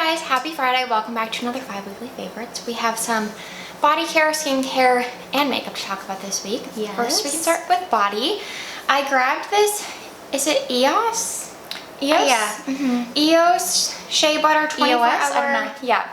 guys, happy Friday. Welcome back to another 5 weekly favorites. We have some body care, skincare, and makeup to talk about this week. Yes. First, we can start with body. I grabbed this, is it EOS? EOS? Yeah. EOS Shea Butter 24 EOS? hour. I don't know. Yeah.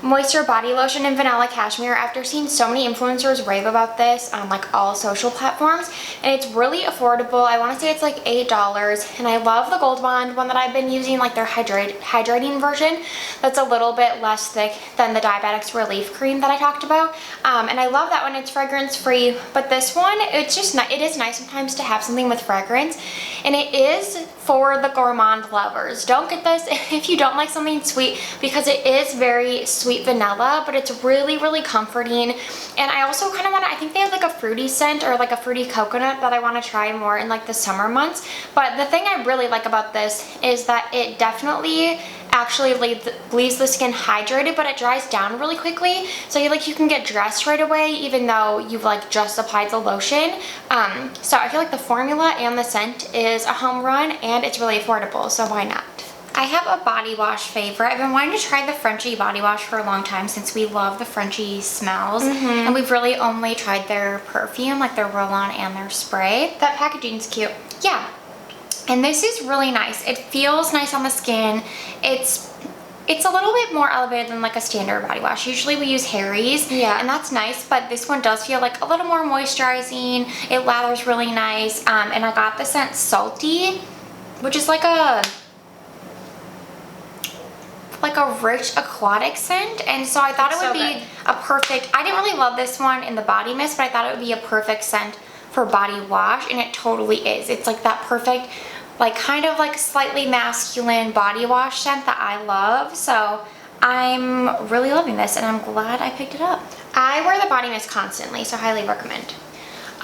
Moisture body lotion in vanilla cashmere. After seeing so many influencers rave about this on like all social platforms, and it's really affordable. I want to say it's like $8, and I love the Gold Bond one that I've been using, like their hydrating version that's a little bit less thick than the Diabetics Relief Cream that I talked about, and I love that one. It's fragrance free, but this one, it's just it is nice sometimes to have something with fragrance, and it is for the gourmand lovers. Don't get this if you don't like something sweet, because it is very sweet vanilla, but it's really, really comforting. And I also kind of want to, I think they have like a fruity scent or like a fruity coconut that I want to try more in like the summer months. But the thing I really like about this is that it definitely actually leaves the skin hydrated, but it dries down really quickly, so you can get dressed right away even though you've like just applied the lotion. So I feel like the formula and the scent is a home run, and it's really affordable, so why not? I have a body wash favorite. I've been wanting to try the Frenshe body wash for a long time, since we love the Frenshe smells, and we've really only tried their perfume, like their roll-on and their spray. That packaging's cute. Yeah. And this is really nice. It feels nice on the skin. It's a little bit more elevated than like a standard body wash. Usually we use Harry's, yeah, and that's nice, but this one does feel like a little more moisturizing. It lathers really nice, and I got the scent Salty, which is like a rich aquatic scent, and so I thought it would be a perfect, I didn't really love this one in the body mist, but I thought it would be a perfect scent for body wash, and it totally is. It's like that perfect, like kind of like slightly masculine body wash scent that I love, so I'm really loving this, and I'm glad I picked it up. I wear the body mist constantly, so highly recommend.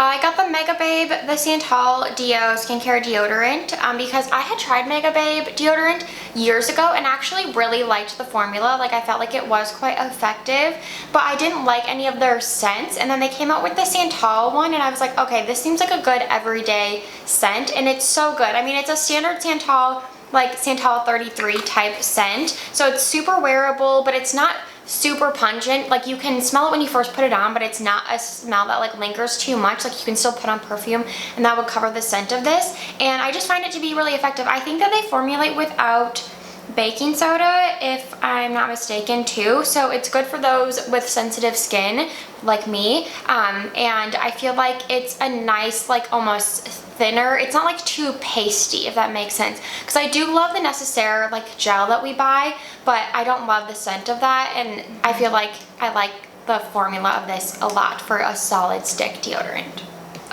I got the Mega Babe, the Santal Deo skincare deodorant, because I had tried Mega Babe deodorant years ago and actually really liked the formula. Like, I felt like it was quite effective, but I didn't like any of their scents. And then they came out with the Santal one, and I was like, okay, this seems like a good everyday scent, and it's so good. I mean, it's a standard Santal, like Santal 33 type scent, so it's super wearable, but it's not super pungent. Like, you can smell it when you first put it on, but it's not a smell that like lingers too much. Like, you can still put on perfume and that would cover the scent of this, and I just find it to be really effective. I think that they formulate without baking soda, if I'm not mistaken, too, so it's good for those with sensitive skin like me, and I feel like it's a nice, like almost thinner, it's not like too pasty, if that makes sense, because I do love the Necessaire like gel that we buy, but I don't love the scent of that, and I feel like I like the formula of this a lot for a solid stick deodorant.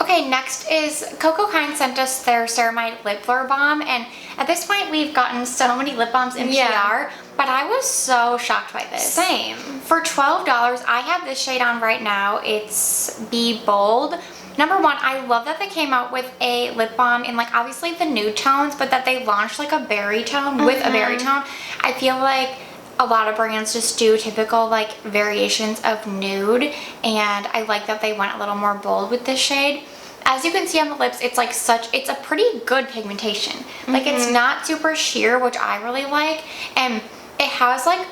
Okay, next is Coco Kind sent us their Ceramide Lip Blur Balm, and at this point we've gotten so many lip balms in PR, but I was so shocked by this. Same. For $12, I have this shade on right now. It's Be Bold. Number one, I love that they came out with a lip balm in like obviously the nude tones, but that they launched like a berry tone with a berry tone. I feel like a lot of brands just do typical like variations of nude, and I like that they went a little more bold with this shade. As you can see on the lips, it's like it's a pretty good pigmentation. Like, it's not super sheer, which I really like, and it has like,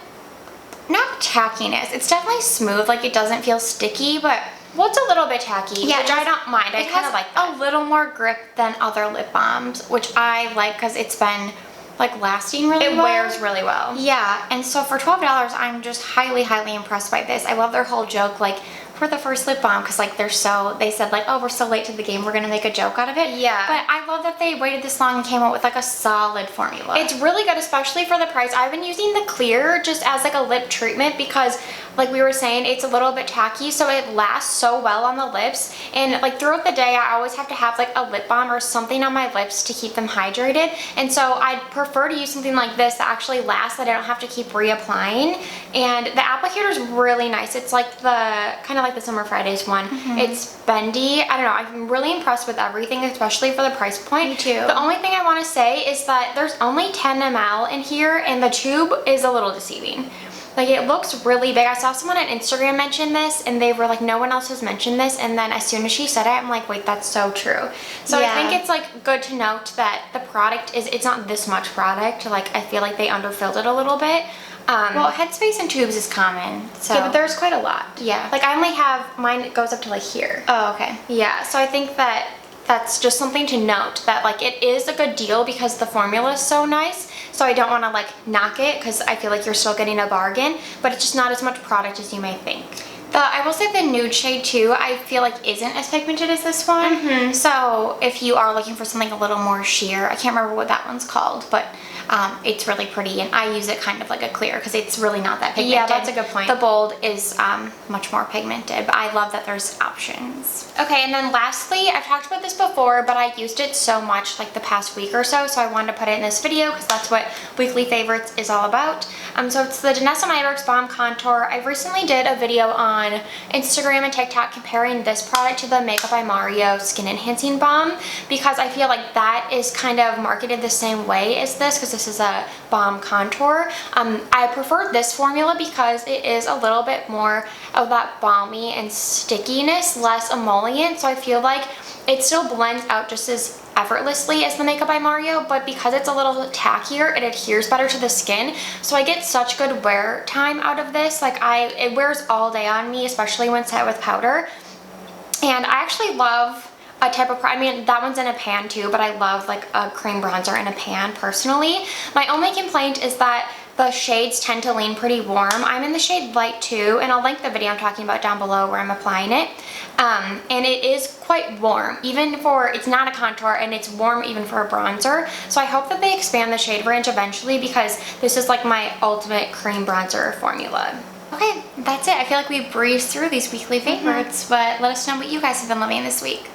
not tackiness, it's definitely smooth, like it doesn't feel sticky, but well, it's a little bit tacky, which I don't mind. I kind of like that. A little more grip than other lip balms, which I like because it's been like lasting really well. It wears really well. Yeah, and so for $12, I'm just highly, highly impressed by this. I love their whole joke, like, for the first lip balm, because like they said like, oh, we're so late to the game, we're gonna make a joke out of it. Yeah. But I love that they waited this long and came out with like a solid formula. It's really good, especially for the price. I've been using the clear just as like a lip treatment because, like we were saying, it's a little bit tacky, so it lasts so well on the lips, and like throughout the day I always have to have like a lip balm or something on my lips to keep them hydrated, and so I'd prefer to use something like this that actually lasts, that I don't have to keep reapplying. And the applicator is really nice. It's like the kind of like the Summer Fridays one. It's bendy. I don't know, I'm really impressed with everything, especially for the price point. Me too. The only thing I want to say is that there's only 10 ml in here, and the tube is a little deceiving. Like, it looks really big. I saw someone on Instagram mention this, and they were like, no one else has mentioned this, and then as soon as she said it, I'm like, wait, that's so true. So yeah. I think it's like good to note that the product is, it's not this much product. Like, I feel like they underfilled it a little bit. Well, headspace and tubes is common. So. Yeah, but there's quite a lot. Yeah. Like I only have, mine goes up to like here. Oh, okay. Yeah, so I think that that's just something to note, that like it is a good deal because the formula is so nice. So I don't want to like knock it because I feel like you're still getting a bargain, but it's just not as much product as you may think. I will say the nude shade too, I feel like isn't as pigmented as this one. So if you are looking for something a little more sheer, I can't remember what that one's called, but it's really pretty, and I use it kind of like a clear because it's really not that pigmented. Yeah, that's a good point. The bold is much more pigmented, but I love that there's options. Okay, and then lastly, I've talked about this before, but I used it so much like the past week or so, so I wanted to put it in this video because that's what Weekly Favorites is all about. So it's the Danessa Myricks Balm Contour. I recently did a video on Instagram and TikTok comparing this product to the Makeup by Mario Skin Enhancing Balm because I feel like that is kind of marketed the same way as this because this is a balm contour. I prefer this formula because it is a little bit more of that balmy and stickiness, less emollient, so I feel like it still blends out just as effortlessly as the Makeup by Mario, but because it's a little tackier, it adheres better to the skin, so I get such good wear time out of this. Like it wears all day on me, especially when set with powder. And I actually love a type of, I mean, that one's in a pan too, but I love like a cream bronzer in a pan personally. My only complaint is that the shades tend to lean pretty warm. I'm in the shade Light 2, and I'll link the video I'm talking about down below where I'm applying it. And it is quite warm, even for, it's not a contour, and it's warm even for a bronzer. So I hope that they expand the shade range eventually because this is like my ultimate cream bronzer formula. Okay, that's it. I feel like we breezed through these weekly favorites, but let us know what you guys have been loving this week.